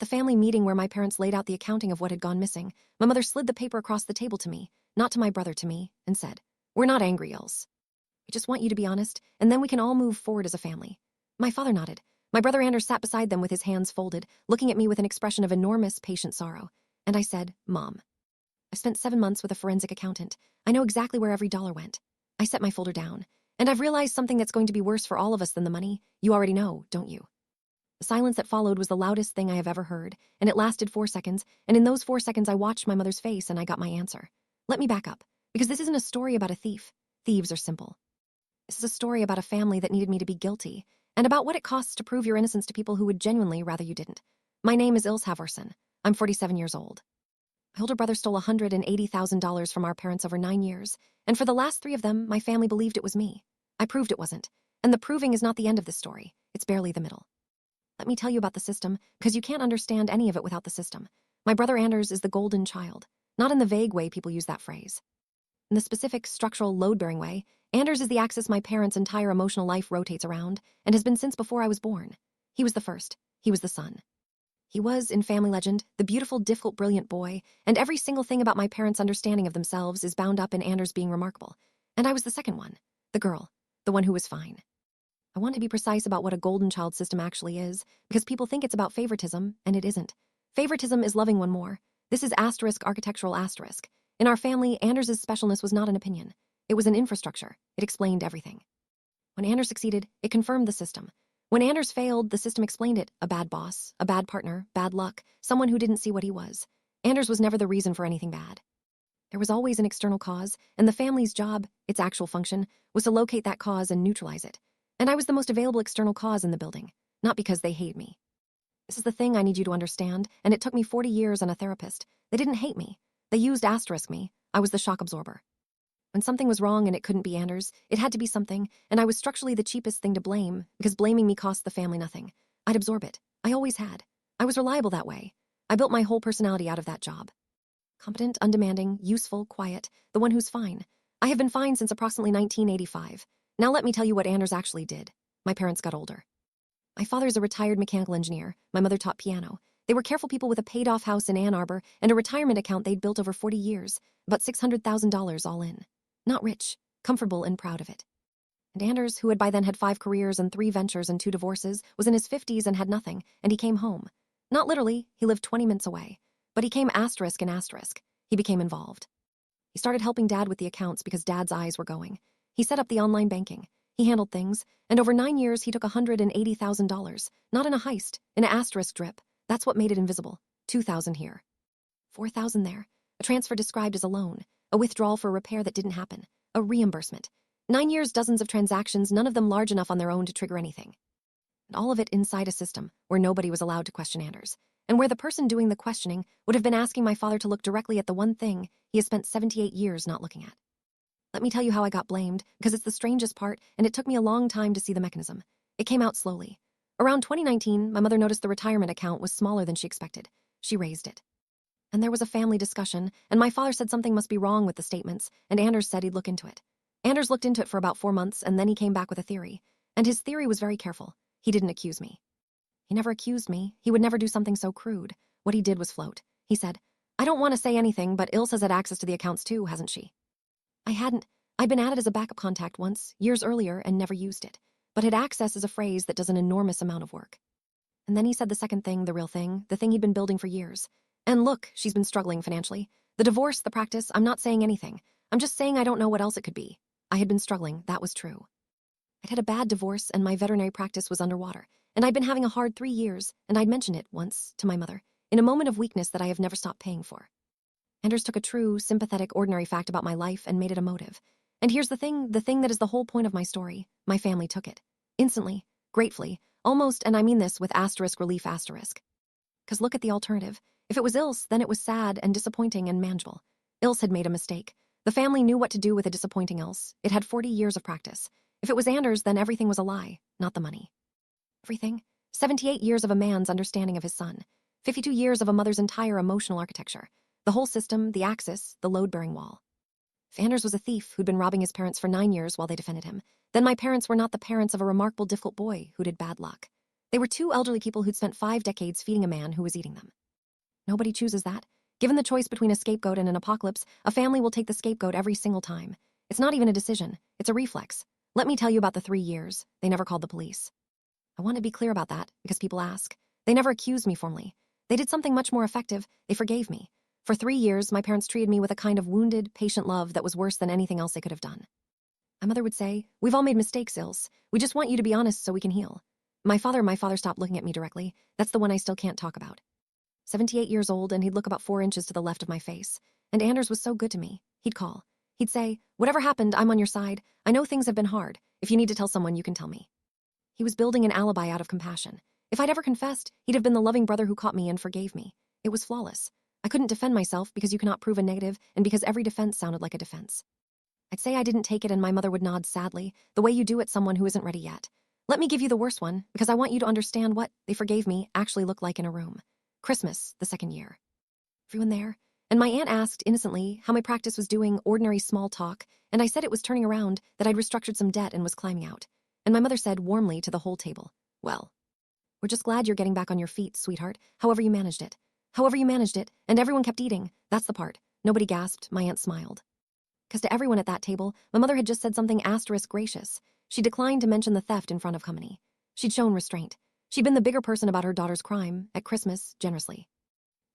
the family meeting where my parents laid out the accounting of what had gone missing, my mother slid the paper across the table to me, not to my brother, to me, and said, "We're not angry, Ilse. We just want you to be honest, and then we can all move forward as a family." My father nodded. My brother Anders sat beside them with his hands folded, looking at me with an expression of enormous, patient sorrow. And I said, "Mom, I've spent 7 months with a forensic accountant. I know exactly where every dollar went." I set my folder down. "And I've realized something that's going to be worse for all of us than the money. You already know, don't you?" The silence that followed was the loudest thing I have ever heard, and it lasted 4 seconds, and in those 4 seconds I watched my mother's face and I got my answer. Let me back up, because this isn't a story about a thief. Thieves are simple. This is a story about a family that needed me to be guilty, and about what it costs to prove your innocence to people who would genuinely rather you didn't. My name is Ilse Halvorsen. I'm 47 years old. My older brother stole $180,000 from our parents over 9 years, and for the last 3 of them, my family believed it was me. I proved it wasn't, and the proving is not the end of this story. It's barely the middle. Let me tell you about the system, because you can't understand any of it without the system. My brother Anders is the golden child, not in the vague way people use that phrase. In the specific, structural, load-bearing way, Anders is the axis my parents' entire emotional life rotates around, and has been since before I was born. He was the first. He was the son. He was, in family legend, the beautiful, difficult, brilliant boy, and every single thing about my parents' understanding of themselves is bound up in Anders being remarkable. And I was the second one, the girl, the one who was fine. I want to be precise about what a golden child system actually is, because people think it's about favoritism, and it isn't. Favoritism is loving one more. This is asterisk architectural asterisk. In our family, Anders' specialness was not an opinion. It was an infrastructure. It explained everything. When Anders succeeded, it confirmed the system. When Anders failed, the system explained it. A bad boss, a bad partner, bad luck, someone who didn't see what he was. Anders was never the reason for anything bad. There was always an external cause, and the family's job, its actual function, was to locate that cause and neutralize it. And I was the most available external cause in the building, not because they hate me. This is the thing I need you to understand, and it took me 40 years and a therapist. They didn't hate me. They used asterisk me. I was the shock absorber. When something was wrong and it couldn't be Anders, it had to be something, and I was structurally the cheapest thing to blame, because blaming me cost the family nothing. I'd absorb it. I always had. I was reliable that way. I built my whole personality out of that job. Competent, undemanding, useful, quiet, the one who's fine. I have been fine since approximately 1985. Now let me tell you what Anders actually did. My parents got older. My father's a retired mechanical engineer. My mother taught piano. They were careful people with a paid-off house in Ann Arbor and a retirement account they'd built over 40 years, about $600,000 all in. Not rich, comfortable and proud of it. And Anders, who had by then had 5 careers and 3 ventures and 2 divorces, was in his 50s and had nothing, and he came home. Not literally, he lived 20 minutes away. But he came asterisk and asterisk. He became involved. He started helping Dad with the accounts because Dad's eyes were going. He set up the online banking. He handled things, and over 9 years he took $180,000, not in a heist, in an asterisk drip. That's what made it invisible. 2,000 here. 4,000 there. A transfer described as a loan. A withdrawal for a repair that didn't happen. A reimbursement. 9 years, dozens of transactions, none of them large enough on their own to trigger anything. And all of it inside a system where nobody was allowed to question Anders, and where the person doing the questioning would have been asking my father to look directly at the one thing he has spent 78 years not looking at. Let me tell you how I got blamed, because it's the strangest part, and it took me a long time to see the mechanism. It came out slowly. Around 2019, my mother noticed the retirement account was smaller than she expected. She raised it. And there was a family discussion, and my father said something must be wrong with the statements, and Anders said he'd look into it. Anders looked into it for about 4 months, and then he came back with a theory. And his theory was very careful. He didn't accuse me. He never accused me. He would never do something so crude. What he did was float. He said, "I don't want to say anything, but Ilse has had access to the accounts too, hasn't she?" I hadn't. I'd been added as a backup contact once, years earlier, and never used it. But had access is a phrase that does an enormous amount of work. And then he said the second thing, the real thing, the thing he'd been building for years. And look, she's been struggling financially. The divorce, the practice, I'm not saying anything. I'm just saying I don't know what else it could be. I had been struggling, that was true. I'd had a bad divorce, and my veterinary practice was underwater. And I'd been having a hard 3 years, and I'd mentioned it once to my mother, in a moment of weakness that I have never stopped paying for. Anders took a true, sympathetic, ordinary fact about my life and made it emotive. And here's the thing that is the whole point of my story. My family took it. Instantly, gratefully, almost, and I mean this with asterisk relief asterisk. 'Cause look at the alternative. If it was Ilse, then it was sad and disappointing and manageable. Ilse had made a mistake. The family knew what to do with a disappointing Ilse. It had 40 years of practice. If it was Anders, then everything was a lie, not the money. Everything? 78 years of a man's understanding of his son. 52 years of a mother's entire emotional architecture. The whole system, the axis, the load-bearing wall. If Anders was a thief who'd been robbing his parents for 9 years while they defended him, then my parents were not the parents of a remarkable, difficult boy who did bad luck. They were two elderly people who'd spent 5 decades feeding a man who was eating them. Nobody chooses that. Given the choice between a scapegoat and an apocalypse, a family will take the scapegoat every single time. It's not even a decision, it's a reflex. Let me tell you about the 3 years. They never called the police. I want to be clear about that, because people ask. They never accused me formally. They did something much more effective. They forgave me. For 3 years, my parents treated me with a kind of wounded, patient love that was worse than anything else they could have done. My mother would say, "We've all made mistakes, Ilse. We just want you to be honest so we can heal." My father stopped looking at me directly. That's the one I still can't talk about. 78 years old, and he'd look about 4 inches to the left of my face. And Anders was so good to me. He'd call. He'd say, "Whatever happened, I'm on your side. I know things have been hard. If you need to tell someone, you can tell me." He was building an alibi out of compassion. If I'd ever confessed, he'd have been the loving brother who caught me and forgave me. It was flawless. I couldn't defend myself because you cannot prove a negative and because every defense sounded like a defense. I'd say I didn't take it and my mother would nod sadly, the way you do at someone who isn't ready yet. Let me give you the worst one, because I want you to understand what "they forgave me" actually looked like in a room. Christmas, the 2nd year. Everyone there, and my aunt asked innocently how my practice was doing, ordinary small talk, and I said it was turning around, that I'd restructured some debt and was climbing out. And my mother said warmly to the whole table, "Well, we're just glad you're getting back on your feet, sweetheart, however you managed it." However you managed it, and everyone kept eating. That's the part. Nobody gasped, my aunt smiled. Because to everyone at that table, my mother had just said something *gracious. She declined to mention the theft in front of company. She'd shown restraint. She'd been the bigger person about her daughter's crime, at Christmas, generously.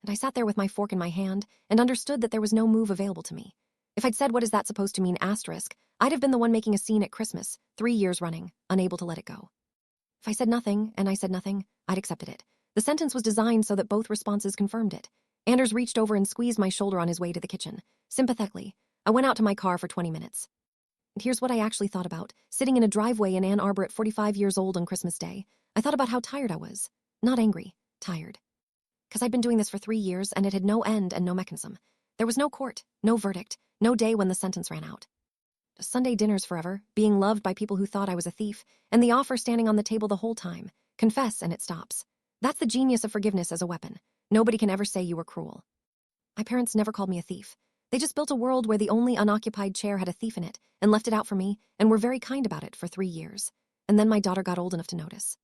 And I sat there with my fork in my hand and understood that there was no move available to me. If I'd said "what is that supposed to mean?" I'd have been the one making a scene at Christmas, 3 years running, unable to let it go. If I said nothing, and I said nothing, I'd accepted it. The sentence was designed so that both responses confirmed it. Anders reached over and squeezed my shoulder on his way to the kitchen. Sympathetically, I went out to my car for 20 minutes. And here's what I actually thought about, sitting in a driveway in Ann Arbor at 45 years old on Christmas Day. I thought about how tired I was. Not angry, tired. Because I'd been doing this for 3 years and it had no end and no mechanism. There was no court, no verdict, no day when the sentence ran out. Sunday dinners forever, being loved by people who thought I was a thief, and the offer standing on the table the whole time. Confess and it stops. That's the genius of forgiveness as a weapon. Nobody can ever say you were cruel. My parents never called me a thief. They just built a world where the only unoccupied chair had a thief in it and left it out for me and were very kind about it for 3 years. And then my daughter got old enough to notice.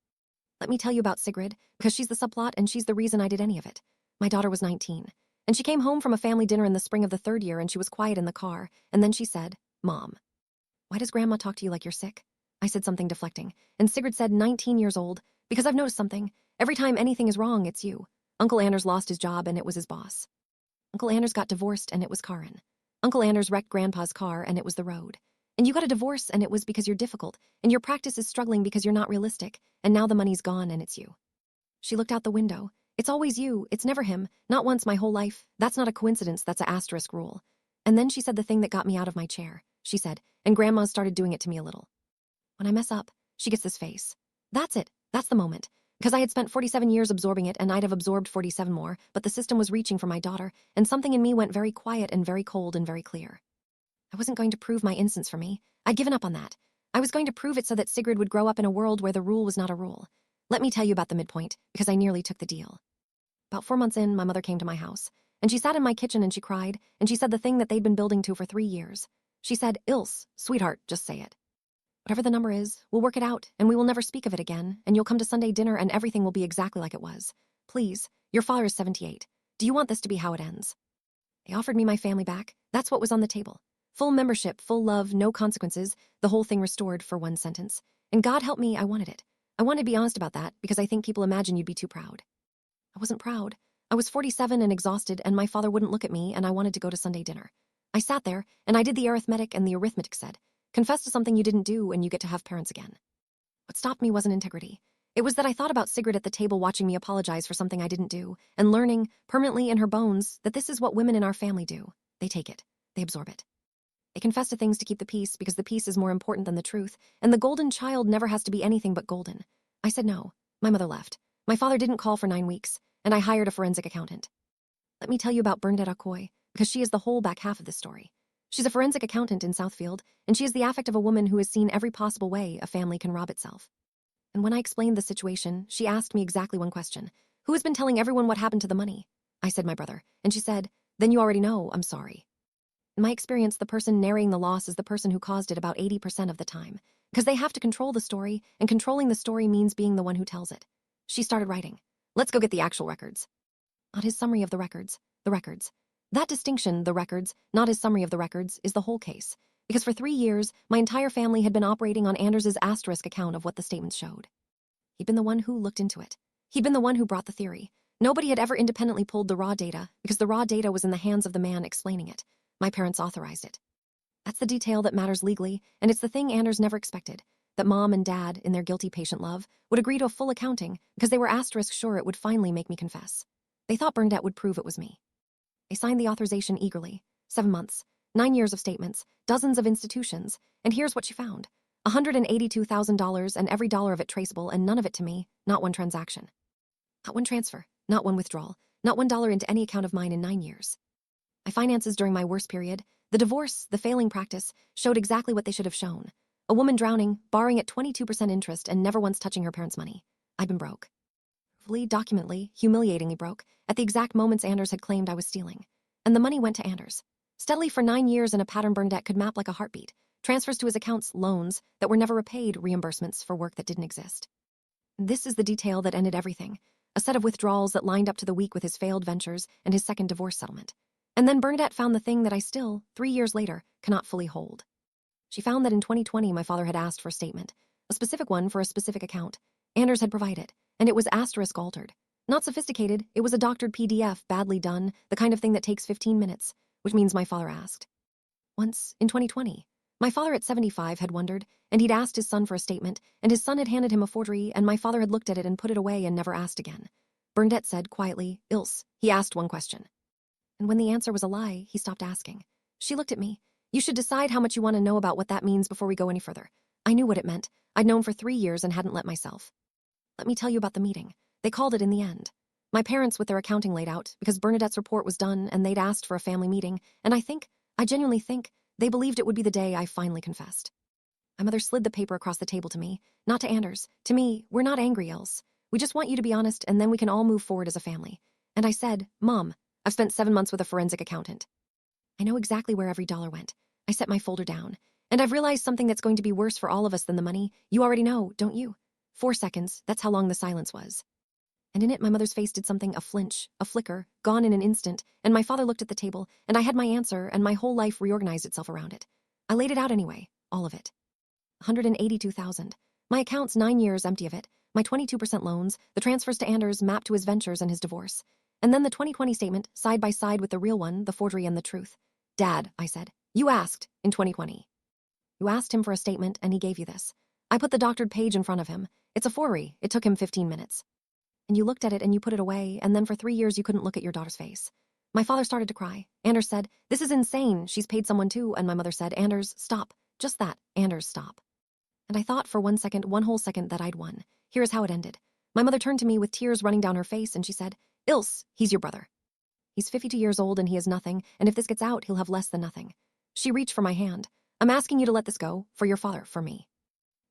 Let me tell you about Sigrid, because she's the subplot and she's the reason I did any of it. My daughter was 19, and she came home from a family dinner in the spring of the 3rd year and she was quiet in the car, and then she said, "Mom, why does Grandma talk to you like you're sick?" I said something deflecting, and Sigrid said, 19 years old, "Because I've noticed something. Every time anything is wrong, it's you. Uncle Anders lost his job and it was his boss. Uncle Anders got divorced and it was Karin. Uncle Anders wrecked Grandpa's car and it was the road. And you got a divorce and it was because you're difficult, and your practice is struggling because you're not realistic, and now the money's gone and it's you." She looked out the window. "It's always you, it's never him, not once my whole life. That's not a coincidence, that's a * rule." And then she said the thing that got me out of my chair. She said, "And Grandma's started doing it to me a little. When I mess up, she gets this face." That's it, that's the moment. Because I had spent 47 years absorbing it and I'd have absorbed 47 more, but the system was reaching for my daughter, and something in me went very quiet and very cold and very clear. I wasn't going to prove my innocence for me. I'd given up on that. I was going to prove it so that Sigrid would grow up in a world where the rule was not a rule. Let me tell you about the midpoint, because I nearly took the deal. About 4 months in, my mother came to my house, and she sat in my kitchen and she cried, and she said the thing that they'd been building to for 3 years. She said, "Ilse, sweetheart, just say it. Whatever the number is, we'll work it out, and we will never speak of it again, and you'll come to Sunday dinner and everything will be exactly like it was. Please, your father is 78. Do you want this to be how it ends?" They offered me my family back. That's what was on the table. Full membership, full love, no consequences, the whole thing restored for one sentence. And God help me, I wanted it. I wanted to be honest about that because I think people imagine you'd be too proud. I wasn't proud. I was 47 and exhausted, and my father wouldn't look at me, and I wanted to go to Sunday dinner. I sat there, and I did the arithmetic, and the arithmetic said, "Confess to something you didn't do, and you get to have parents again." What stopped me wasn't integrity. It was that I thought about Sigrid at the table watching me apologize for something I didn't do, and learning, permanently in her bones, that this is what women in our family do. They take it. They absorb it. They confess to things to keep the peace because the peace is more important than the truth, and the golden child never has to be anything but golden. I said no. My mother left. My father didn't call for 9 weeks, and I hired a forensic accountant. Let me tell you about Bernadette Accoy, because she is the whole back half of this story. She's a forensic accountant in Southfield, and she is the affect of a woman who has seen every possible way a family can rob itself. And when I explained the situation, she asked me exactly one question. "Who has been telling everyone what happened to the money?" I said my brother, and she said, "Then you already know, I'm sorry." In my experience, the person narrating the loss is the person who caused it about 80% of the time, because they have to control the story, and controlling the story means being the one who tells it. She started writing. Let's go get the actual records. Not his summary of the records. The records. That distinction, the records, not his summary of the records, is the whole case. Because for 3 years, my entire family had been operating on Anders's asterisk account of what the statements showed. He'd been the one who looked into it. He'd been the one who brought the theory. Nobody had ever independently pulled the raw data because the raw data was in the hands of the man explaining it. My parents authorized it. That's the detail that matters legally, and it's the thing Anders never expected, that Mom and Dad, in their guilty patient love, would agree to a full accounting because they were asterisk sure it would finally make me confess. They thought Bernadette would prove it was me. They signed the authorization eagerly. 7 months, 9 years of statements, dozens of institutions, and here's what she found. $182,000 and every dollar of it traceable and none of it to me, not one transaction. Not one transfer, not one withdrawal, not $1 into any account of mine in 9 years. My finances during my worst period, the divorce, the failing practice, showed exactly what they should have shown. A woman drowning, borrowing at 22% interest and never once touching her parents' money. I'd been broke. Fully, documentally, humiliatingly broke, at the exact moments Anders had claimed I was stealing. And the money went to Anders. Steadily for 9 years in a pattern Bernadette could map like a heartbeat. Transfers to his accounts, loans that were never repaid, reimbursements for work that didn't exist. This is the detail that ended everything. A set of withdrawals that lined up to the week with his failed ventures and his second divorce settlement. And then Bernadette found the thing that I still, 3 years later, cannot fully hold. She found that in 2020 my father had asked for a statement, a specific one for a specific account. Anders had provided, and it was asterisk altered. Not sophisticated, it was a doctored PDF, badly done, the kind of thing that takes 15 minutes, which means my father asked. Once, in 2020, my father at 75 had wondered, and he'd asked his son for a statement, and his son had handed him a forgery, and my father had looked at it and put it away and never asked again. Bernadette said quietly, Ilse, he asked one question. And when the answer was a lie, he stopped asking. She looked at me. You should decide how much you want to know about what that means before we go any further. I knew what it meant. I'd known for 3 years and hadn't let myself. Let me tell you about the meeting. They called it in the end. My parents with their accounting laid out, because Bernadette's report was done and they'd asked for a family meeting, and I genuinely think, they believed it would be the day I finally confessed. My mother slid the paper across the table to me, not to Anders. To me, we're not angry, Ilse. We just want you to be honest, and then we can all move forward as a family. And I said, Mom, I've spent 7 months with a forensic accountant. I know exactly where every dollar went. I set my folder down. And I've realized something that's going to be worse for all of us than the money. You already know, don't you? 4 seconds, that's how long the silence was. And in it, my mother's face did something, a flinch, a flicker, gone in an instant, and my father looked at the table, and I had my answer, and my whole life reorganized itself around it. I laid it out anyway, all of it. $182,000. My accounts 9 years empty of it, my 22% loans, the transfers to Anders mapped to his ventures and his divorce. And then the 2020 statement, side by side with the real one, the forgery and the truth. Dad, I said, you asked in 2020. You asked him for a statement, and he gave you this. I put the doctored page in front of him. It's a forgery. It took him 15 minutes. And you looked at it and you put it away, and then for 3 years you couldn't look at your daughter's face. My father started to cry. Anders said, this is insane. She's paid someone too. And my mother said, Anders, stop. Just that. Anders, stop. And I thought for 1 second, one whole second, that I'd won. Here's how it ended. My mother turned to me with tears running down her face, and she said, Ilse, he's your brother. He's 52 years old and he has nothing, and if this gets out, he'll have less than nothing. She reached for my hand. I'm asking you to let this go, for your father, for me.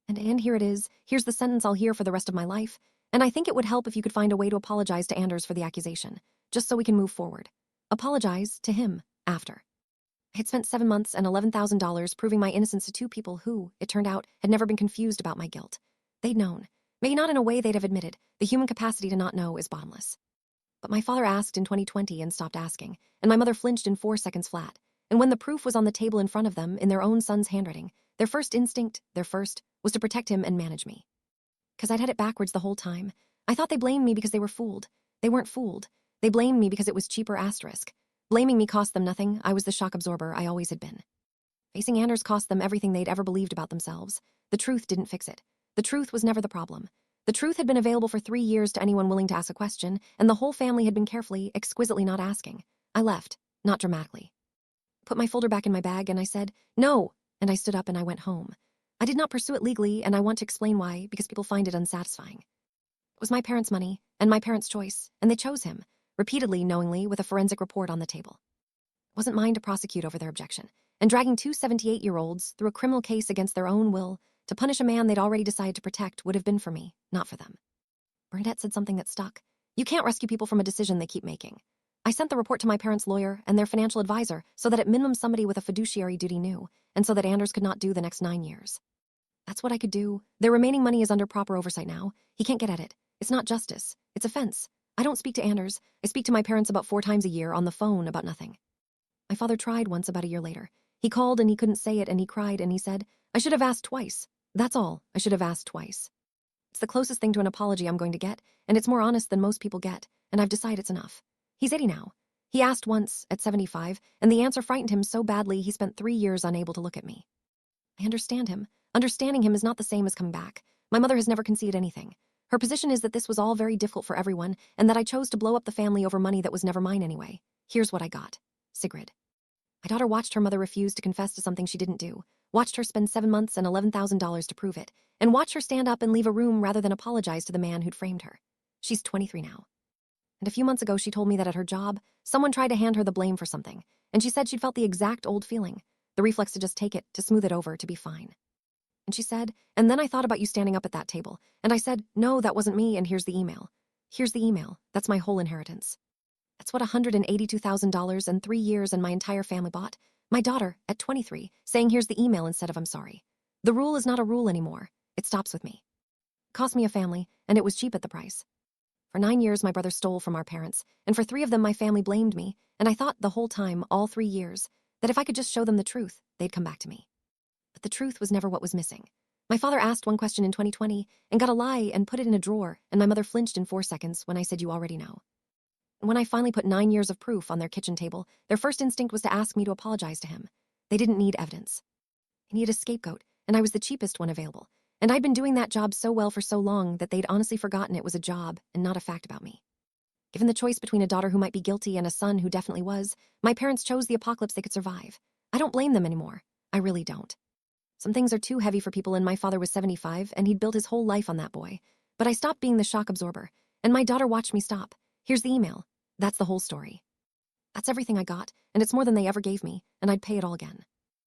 And here it is. Here's the sentence I'll hear for the rest of my life. And I think it would help if you could find a way to apologize to Anders for the accusation, just so we can move forward. Apologize to him after. I had spent 7 months and $11,000 proving my innocence to 2 people who, it turned out, had never been confused about my guilt. They'd known. Maybe not in a way they'd have admitted. The human capacity to not know is bottomless. But my father asked in 2020 and stopped asking, and my mother flinched in 4 seconds flat. And when the proof was on the table in front of them, in their own son's handwriting, their first instinct, was to protect him and manage me. Because I'd had it backwards the whole time. I thought they blamed me because they were fooled. They weren't fooled. They blamed me because it was cheaper asterisk. Blaming me cost them nothing. I was the shock absorber I always had been. Facing Anders cost them everything they'd ever believed about themselves. The truth didn't fix it. The truth was never the problem. The truth had been available for 3 years to anyone willing to ask a question, and the whole family had been carefully, exquisitely not asking. I left, not dramatically. Put my folder back in my bag, and I said, no, and I stood up and I went home. I did not pursue it legally, and I want to explain why, because people find it unsatisfying. It was my parents' money, and my parents' choice, and they chose him, repeatedly, knowingly, with a forensic report on the table. It wasn't mine to prosecute over their objection, and dragging 2 78-year-olds through a criminal case against their own will to punish a man they'd already decided to protect would have been for me, not for them. Bernadette said something that stuck. You can't rescue people from a decision they keep making. I sent the report to my parents' lawyer and their financial advisor so that at minimum somebody with a fiduciary duty knew, and so that Anders could not do the next 9 years. That's what I could do. Their remaining money is under proper oversight now. He can't get at it. It's not justice. It's offense. I don't speak to Anders. I speak to my parents about 4 times a year on the phone about nothing. My father tried once about a year later. He called and he couldn't say it and he cried and he said, I should have asked twice. That's all. I should have asked twice. It's the closest thing to an apology I'm going to get, and it's more honest than most people get, and I've decided it's enough. He's 80 now. He asked once, at 75, and the answer frightened him so badly he spent 3 years unable to look at me. I understand him. Understanding him is not the same as coming back. My mother has never conceded anything. Her position is that this was all very difficult for everyone, and that I chose to blow up the family over money that was never mine anyway. Here's what I got. Sigrid. My daughter watched her mother refuse to confess to something she didn't do, watched her spend 7 months and $11,000 to prove it, and watched her stand up and leave a room rather than apologize to the man who'd framed her. She's 23 now. And a few months ago, she told me that at her job, someone tried to hand her the blame for something, and she said she'd felt the exact old feeling, the reflex to just take it, to smooth it over, to be fine. And she said, and then I thought about you standing up at that table, and I said, no, that wasn't me, and here's the email. Here's the email. That's my whole inheritance. That's what $182,000 and 3 years and my entire family bought. My daughter, at 23, saying here's the email instead of I'm sorry. The rule is not a rule anymore. It stops with me. It cost me a family, and it was cheap at the price. For 9 years, my brother stole from our parents, and for 3 of them, my family blamed me, and I thought the whole time, all 3 years, that if I could just show them the truth, they'd come back to me. But the truth was never what was missing. My father asked one question in 2020 and got a lie and put it in a drawer, and my mother flinched in 4 seconds when I said you already know. When I finally put 9 years of proof on their kitchen table, their first instinct was to ask me to apologize to him. They didn't need evidence. They needed a scapegoat, and I was the cheapest one available. And I'd been doing that job so well for so long that they'd honestly forgotten it was a job and not a fact about me. Given the choice between a daughter who might be guilty and a son who definitely was, my parents chose the apocalypse they could survive. I don't blame them anymore. I really don't. Some things are too heavy for people, and my father was 75, and he'd built his whole life on that boy. But I stopped being the shock absorber, and my daughter watched me stop. Here's the email. That's the whole story. That's everything I got, and it's more than they ever gave me, and I'd pay it all again.